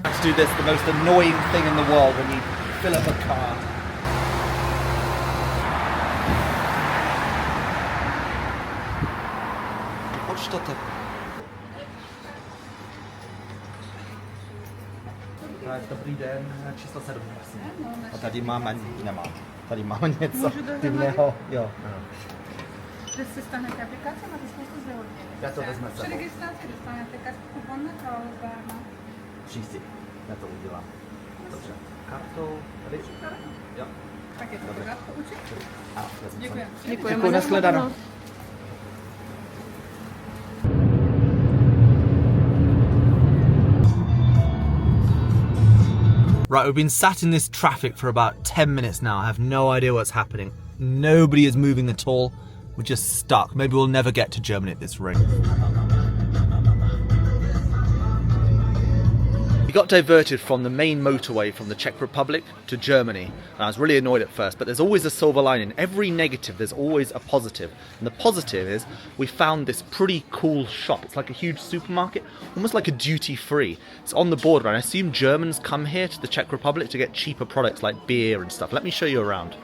Let's do this, the most annoying thing in the world when you fill up a car. Dobrý den, číslo 7, prosím. A tady máme, nemám. Tady máme něco divného. Jo. Že si stanete aplikace, máte spoustu zdravotně. Já to vezmu Při registraci dostanete kupon na to zdarma. Příští, já to udělám. Dobře. Kartou, tady? Jo. Tak je to pořádku učit? Děkuji. Děkuji, nashledanou. Right, we've been sat in this traffic for about 10 minutes now. I have no idea what's happening. Nobody is moving at all. We're just stuck. Maybe we'll never get to Germany at this rate. We got diverted from the main motorway from the Czech Republic to Germany, and I was really annoyed at first, but there's always a silver lining. Every negative, there's always a positive. And the positive is we found this pretty cool shop. It's like a huge supermarket, almost like a duty-free. It's on the border, and I assume Germans come here to the Czech Republic to get cheaper products like beer and stuff. Let me show you around.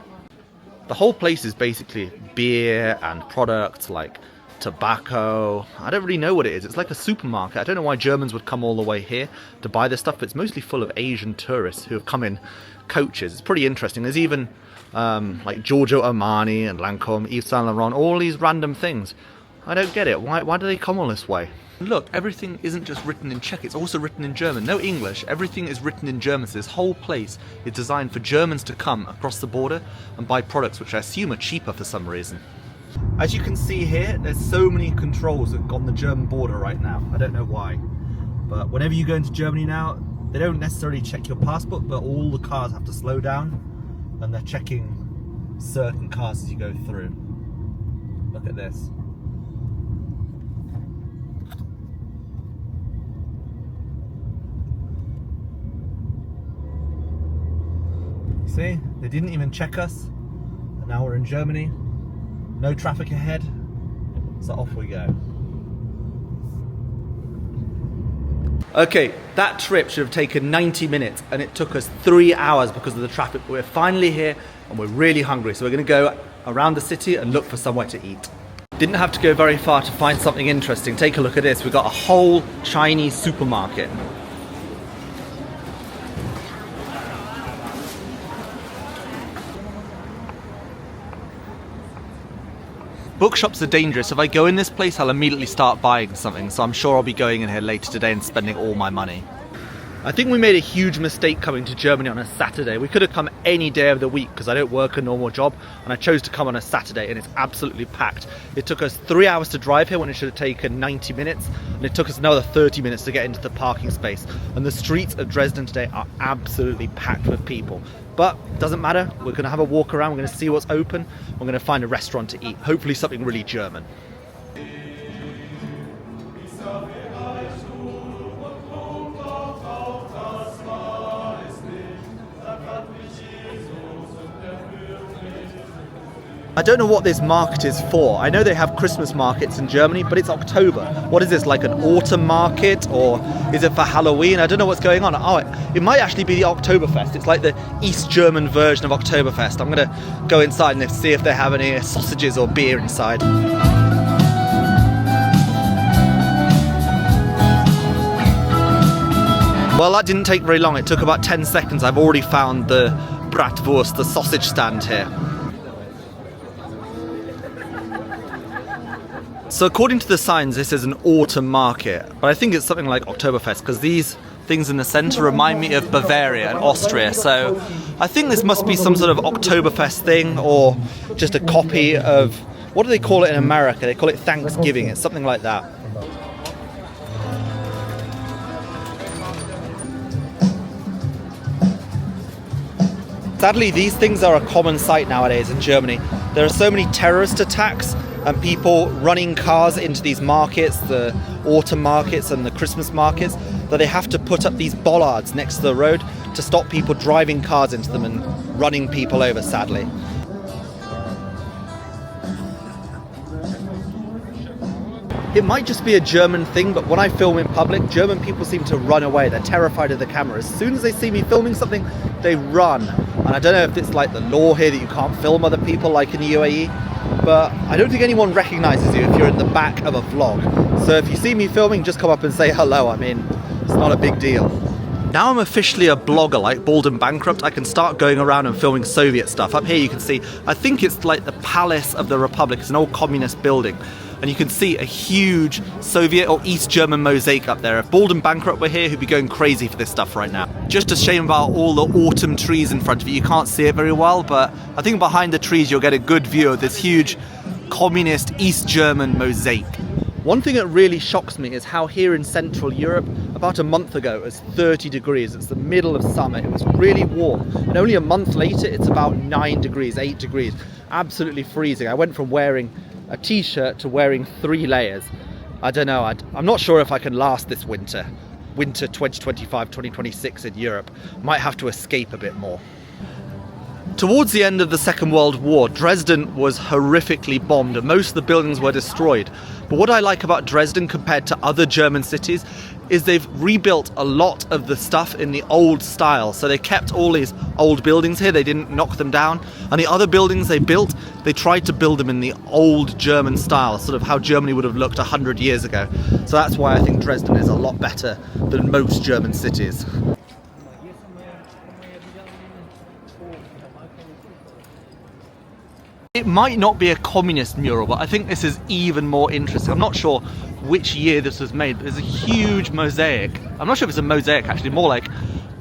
The whole place is basically beer and products like tobacco. I don't really know what it is. It's like a supermarket. I don't know why Germans would come all the way here to buy this stuff, but it's mostly full of Asian tourists who have come in coaches. It's pretty interesting. There's even like Giorgio Armani and Lancôme, Yves Saint Laurent, all these random things. I don't get it. Why do they come all this way? Look, everything isn't just written in Czech, it's also written in German. No English, everything is written in German. So this whole place is designed for Germans to come across the border and buy products which I assume are cheaper for some reason. As you can see here, there's so many controls on the German border right now. I don't know why. But whenever you go into Germany now, they don't necessarily check your passport, but all the cars have to slow down and they're checking certain cars as you go through. Look at this. See, they didn't even check us, and now we're in Germany. No traffic ahead, so off we go. Okay, that trip should have taken 90 minutes and it took us 3 hours because of the traffic. But we're finally here and we're really hungry, so we're going to go around the city and look for somewhere to eat. Didn't have to go very far to find something interesting. Take a look at this. We've got a whole Chinese supermarket. Bookshops are dangerous. If I go in this place, I'll immediately start buying something, so I'm sure I'll be going in here later today and spending all my money. I think we made a huge mistake coming to Germany on a Saturday. We could have come any day of the week because I don't work a normal job, and I chose to come on a Saturday and it's absolutely packed. It took us 3 hours to drive here when it should have taken 90 minutes, and it took us another 30 minutes to get into the parking space. And the streets of Dresden today are absolutely packed with people. But it doesn't matter, we're going to have a walk around, we're going to see what's open, we're going to find a restaurant to eat, hopefully something really German. I don't know what this market is for. I know they have Christmas markets in Germany, but it's October. What is this, like an autumn market, or is it for Halloween? I don't know what's going on. Oh, it might actually be the Oktoberfest. It's like the East German version of Oktoberfest. I'm gonna go inside and see if they have any sausages or beer inside. Well, that didn't take very long. It took about 10 seconds. I've already found the bratwurst, the sausage stand here. So according to the signs, this is an autumn market, but I think it's something like Oktoberfest because these things in the centre remind me of Bavaria and Austria. So I think this must be some sort of Oktoberfest thing or just a copy of, what do they call it in America? They call it Thanksgiving. It's something like that. Sadly, these things are a common sight nowadays in Germany. There are so many terrorist attacks and people running cars into these markets, the autumn markets and the Christmas markets, that they have to put up these bollards next to the road to stop people driving cars into them and running people over, sadly. It might just be a German thing, but when I film in public, German people seem to run away. They're terrified of the camera. As soon as they see me filming something, they run. And I don't know if it's like the law here that you can't film other people like in the UAE, but I don't think anyone recognizes you if you're in the back of a vlog. So if you see me filming, just come up and say hello. I mean, it's not a big deal. Now I'm officially a blogger like Bald and Bankrupt. I can start going around and filming Soviet stuff. Up here you can see, I think it's like the Palace of the Republic. It's an old communist building. And you can see a huge Soviet or East German mosaic up there. If Bald and Bankrupt were here, he'd be going crazy for this stuff right now. Just a shame about all the autumn trees in front of you. You can't see it very well, but I think behind the trees you'll get a good view of this huge communist East German mosaic. One thing that really shocks me is how here in Central Europe, about a month ago, it was 30 degrees. It's the middle of summer. It was really warm. And only a month later, it's about 9 degrees, 8 degrees. Absolutely freezing. I went from wearing a t-shirt to wearing 3 layers. I don't know. I'm not sure if I can last this winter. Winter 2025, 2026 in Europe. Might have to escape a bit more. Towards the end of the Second World War, Dresden was horrifically bombed and most of the buildings were destroyed. But what I like about Dresden compared to other German cities is they've rebuilt a lot of the stuff in the old style. So they kept all these old buildings here, they didn't knock them down. And the other buildings they built, they tried to build them in the old German style, sort of how Germany would have looked 100 years ago. So that's why I think Dresden is a lot better than most German cities. It might not be a communist mural, but I think this is even more interesting. I'm not sure which year this was made, but there's a huge mosaic. I'm not sure if it's a mosaic actually, more like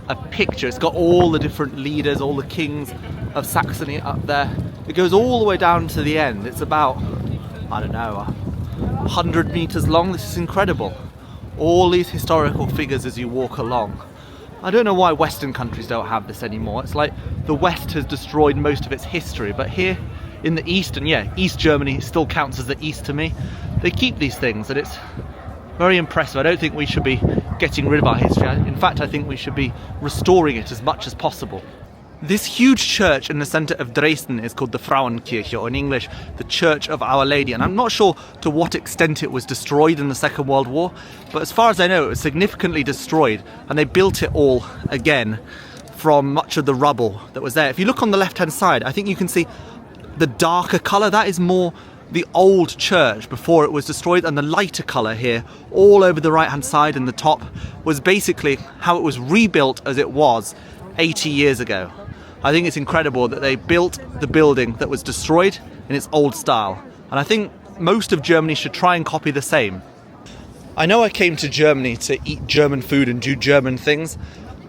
a picture. It's got all the different leaders, all the kings of Saxony up there. It goes all the way down to the end. It's about, I don't know, 100 meters long. This is incredible. All these historical figures as you walk along. I don't know why Western countries don't have this anymore. It's like the West has destroyed most of its history, but here in the East, and yeah, East Germany still counts as the East to me, they keep these things and it's very impressive. I don't think we should be getting rid of our history. In fact, I think we should be restoring it as much as possible. This huge church in the centre of Dresden is called the Frauenkirche, or in English, the Church of Our Lady. And I'm not sure to what extent it was destroyed in the Second World War, but as far as I know, it was significantly destroyed and they built it all again from much of the rubble that was there. If you look on the left-hand side, I think you can see the darker colour. That is more the old church before it was destroyed, and the lighter colour here all over the right hand side and the top was basically how it was rebuilt as it was 80 years ago. I think it's incredible that they built the building that was destroyed in its old style, and I think most of Germany should try and copy the same. I know I came to Germany to eat German food and do German things,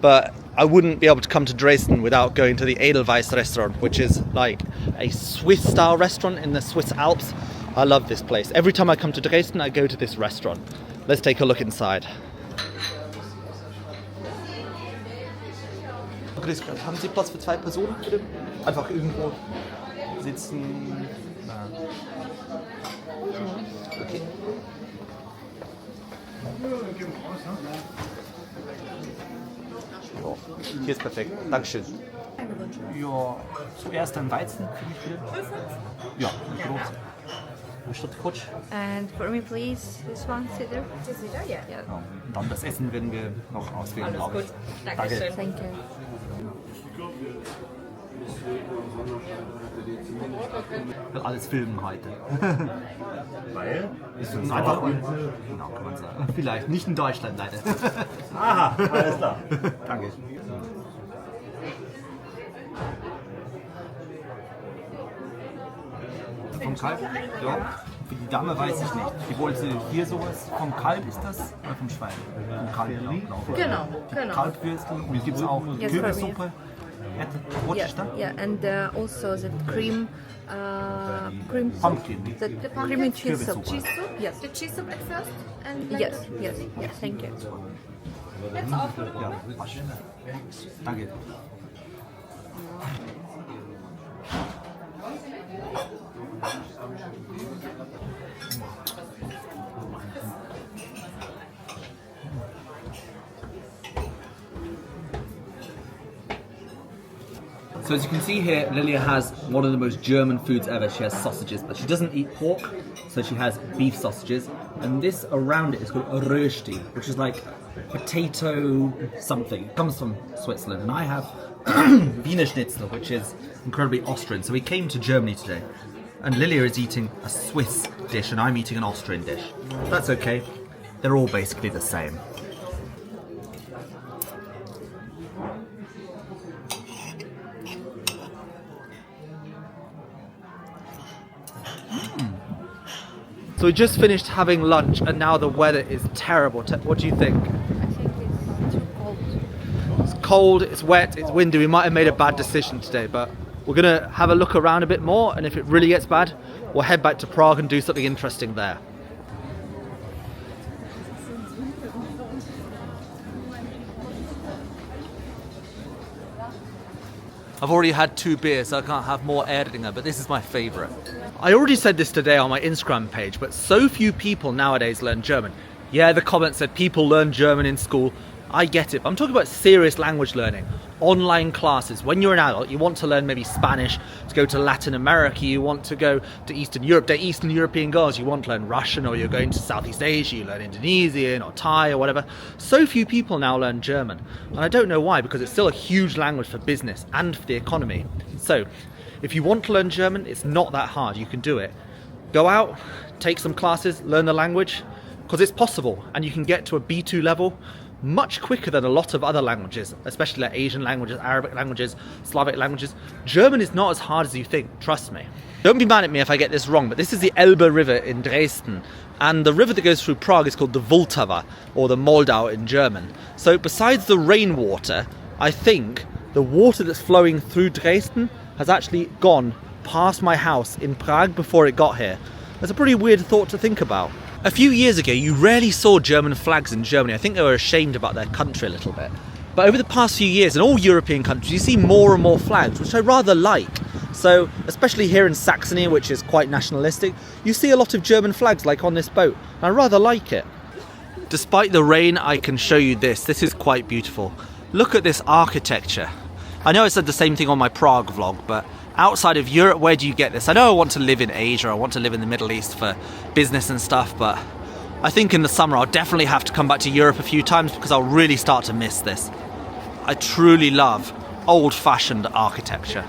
but I wouldn't be able to come to Dresden without going to the Edelweiss restaurant, which is like a Swiss-style restaurant in the Swiss Alps. I love this place. Every time I come to Dresden, I go to this restaurant. Let's take a look inside. Grüß Gott. Haben Sie Platz für 2 Personen? Bitte? Einfach irgendwo sitzen. Okay. So, hier ist perfekt. Dankeschön. Ja, zuerst ein Weizen für mich bitte. Ja, ein Brot. Ein Stück Kutsch. And for me, please, this one, Cedar. Cedar, yeah. Yeah. Ja, und dann das Essen werden wir noch auswählen, glaube ich. Dankeschön. Thank you. Ich will alles filmen heute. Weil? Ist einfach genau, kann man sagen. Vielleicht nicht in Deutschland leider. Aha, alles klar. Danke. Vom Kalb? Ja. Für die Dame weiß ich nicht. Die wollte hier sowas. Vom Kalb ist das? Oder vom Schwein? Vom Kalb, Genau. Kalbwürstel. Und es gibt auch Yes, Kürbissuppe. What is that? Yeah, and also the cream soup. Pumpkin. The cream and cheese soup. Kürbissuppe. Cheese soup? Yes. The cheese soup at first? And Yes, thank you. That's all. Ja, wasch. Danke. So as you can see here, Lilia has one of the most German foods ever. She has sausages, but she doesn't eat pork, so she has beef sausages. And this around it is called Rösti, which is like potato something. It comes from Switzerland. And I have Wiener Schnitzel, which is incredibly Austrian. So we came to Germany today, and Lilia is eating a Swiss dish, and I'm eating an Austrian dish. That's okay. They're all basically the same. So we just finished having lunch and now the weather is terrible. What do you think? I think it's too cold. It's cold, it's wet, it's windy. We might have made a bad decision today, but we're gonna have a look around a bit more, and if it really gets bad, we'll head back to Prague and do something interesting there. I've already had 2 beers, so I can't have more Erdinger, but this is my favourite. I already said this today on my Instagram page, but so few people nowadays learn German. Yeah, the comment said people learn German in school. I get it, but I'm talking about serious language learning. Online classes. When you're an adult, you want to learn maybe Spanish, to go to Latin America, you want to go to Eastern Europe, they're Eastern European girls, you want to learn Russian, or you're going to Southeast Asia, you learn Indonesian or Thai or whatever. So few people now learn German. And I don't know why, because it's still a huge language for business and for the economy. So, if you want to learn German, it's not that hard, you can do it. Go out, take some classes, learn the language, because it's possible, and you can get to a B2 level much quicker than a lot of other languages, especially like Asian languages, Arabic languages, Slavic languages. German is not as hard as you think, trust me. Don't be mad at me if I get this wrong, but this is the Elbe River in Dresden, and the river that goes through Prague is called the Vltava, or the Moldau in German. So besides the rainwater, I think the water that's flowing through Dresden has actually gone past my house in Prague before it got here. That's a pretty weird thought to think about. A few years ago, you rarely saw German flags in Germany. I think they were ashamed about their country a little bit. But over the past few years, in all European countries, you see more and more flags, which I rather like. So, especially here in Saxony, which is quite nationalistic, you see a lot of German flags, like on this boat, and I rather like it. Despite the rain, I can show you this. This is quite beautiful. Look at this architecture. I know I said the same thing on my Prague vlog, but outside of Europe, where do you get this? I know I want to live in Asia, I want to live in the Middle East for business and stuff, but I think in the summer I'll definitely have to come back to Europe a few times because I'll really start to miss this. I truly love old-fashioned architecture.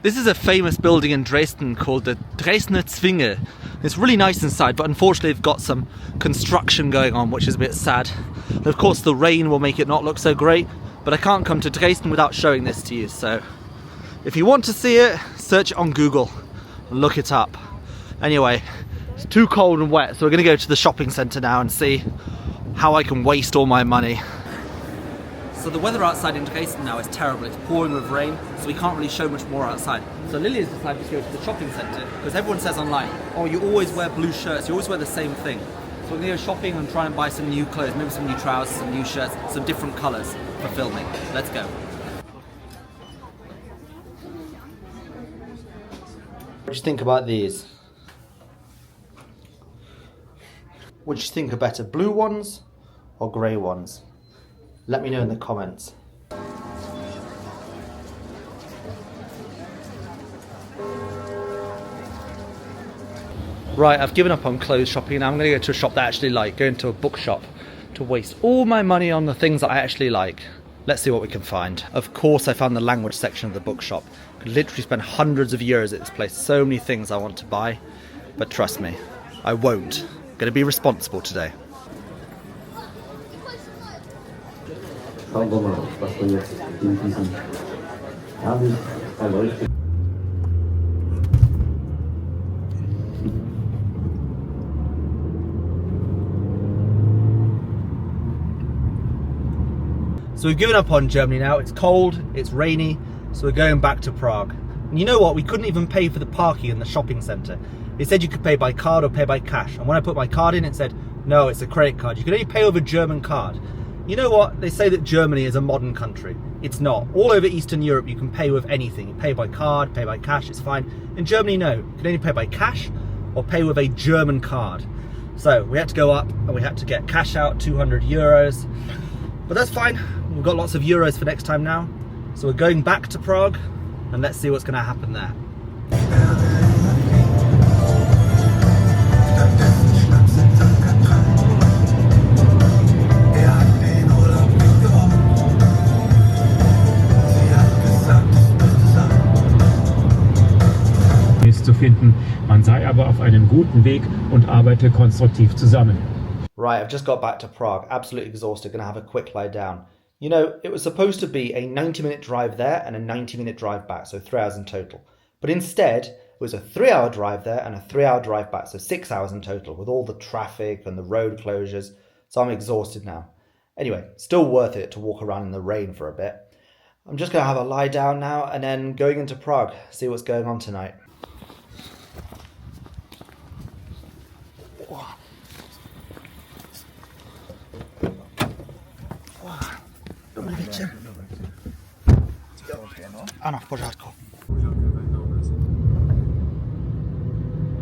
This is a famous building in Dresden called the Dresdner Zwingli. It's really nice inside, but unfortunately they've got some construction going on, which is a bit sad. And of course the rain will make it not look so great, but I can't come to Dresden without showing this to you, so if you want to see it, search it on Google and look it up. Anyway, it's too cold and wet, so we're going to go to the shopping centre now and see how I can waste all my money. So the weather outside in Dresden now is terrible. It's pouring with rain, so we can't really show much more outside. So Lilia's decided to go to the shopping centre because everyone says online, oh, you always wear blue shirts, you always wear the same thing. So we're going to go shopping and try and buy some new clothes, maybe some new trousers, some new shirts, some different colours for filming. Let's go. What do you think about these? What do you think are better, blue ones or grey ones? Let me know in the comments. Right, I've given up on clothes shopping now. I'm going to go to a shop that I actually like, go into a bookshop to waste all my money on the things that I actually like. Let's see what we can find. Of course I found the language section of the bookshop. Could literally spend hundreds of euros at this place. So many things I want to buy, but trust me, I won't. I'm gonna be responsible today. So we've given up on Germany now. It's cold, it's rainy, so we're going back to Prague. And you know what? We couldn't even pay for the parking in the shopping centre. It said you could pay by card or pay by cash. And when I put my card in, it said, no, it's a credit card. You can only pay over German card. You know what? They say that Germany is a modern country. It's not. All over Eastern Europe, you can pay with anything. You pay by card, pay by cash, it's fine. In Germany, no. You can only pay by cash or pay with a German card. So we had to go up and we had to get cash out, 200 euros. But that's fine. We've got lots of euros for next time now. So we're going back to Prague and let's see what's going to happen there. Zu finden. Man sei aber auf einem guten Weg und arbeite konstruktiv zusammen. Right, I've just got back to Prague, absolutely exhausted, gonna have a quick lie down. You know, it was supposed to be a 90-minute drive there and a 90-minute drive back, so 3 hours in total. But instead, it was a 3-hour drive there and a 3-hour drive back, so 6 hours in total, with all the traffic and the road closures. So I'm exhausted now. Anyway, still worth it to walk around in the rain for a bit. I'm just gonna have a lie down now and then going into Prague, see what's going on tonight. Dobrý večer. Ano, v pořádku.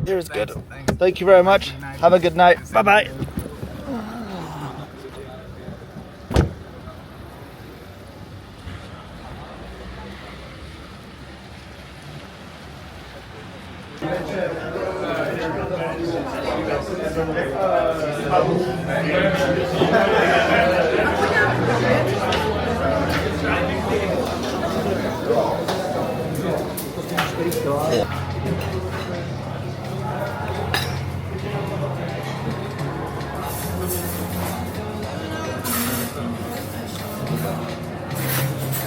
Here is good. Thank you very much. Have a good night. Bye bye.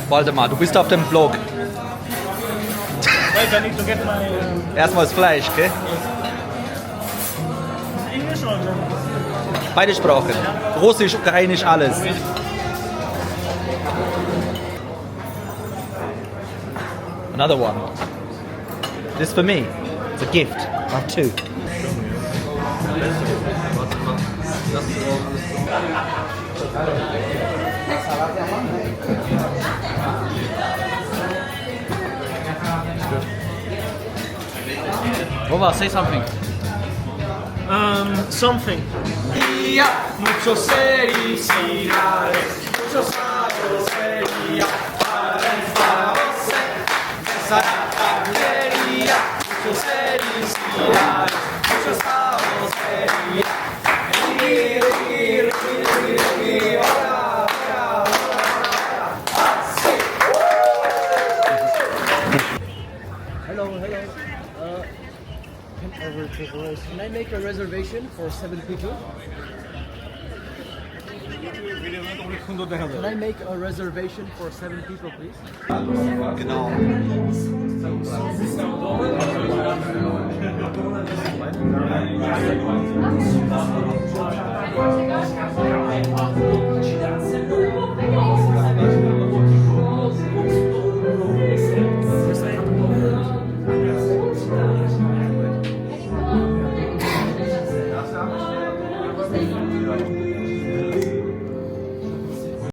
Waldemar, du bist auf dem Blog. Wait, I need to get my Erstmal das Fleisch, gell? English or German? Beide Sprachen. Russisch, Ukrainisch, alles. Another one. This for me. It's a gift. I have 2. Roma, say something. Something. Muchos felicidades, muchos años sería para esa alegría, muchos felicidades, muchos años sería. Can I make a reservation for 7 people? Can I make a reservation for 7 people, please? Genau.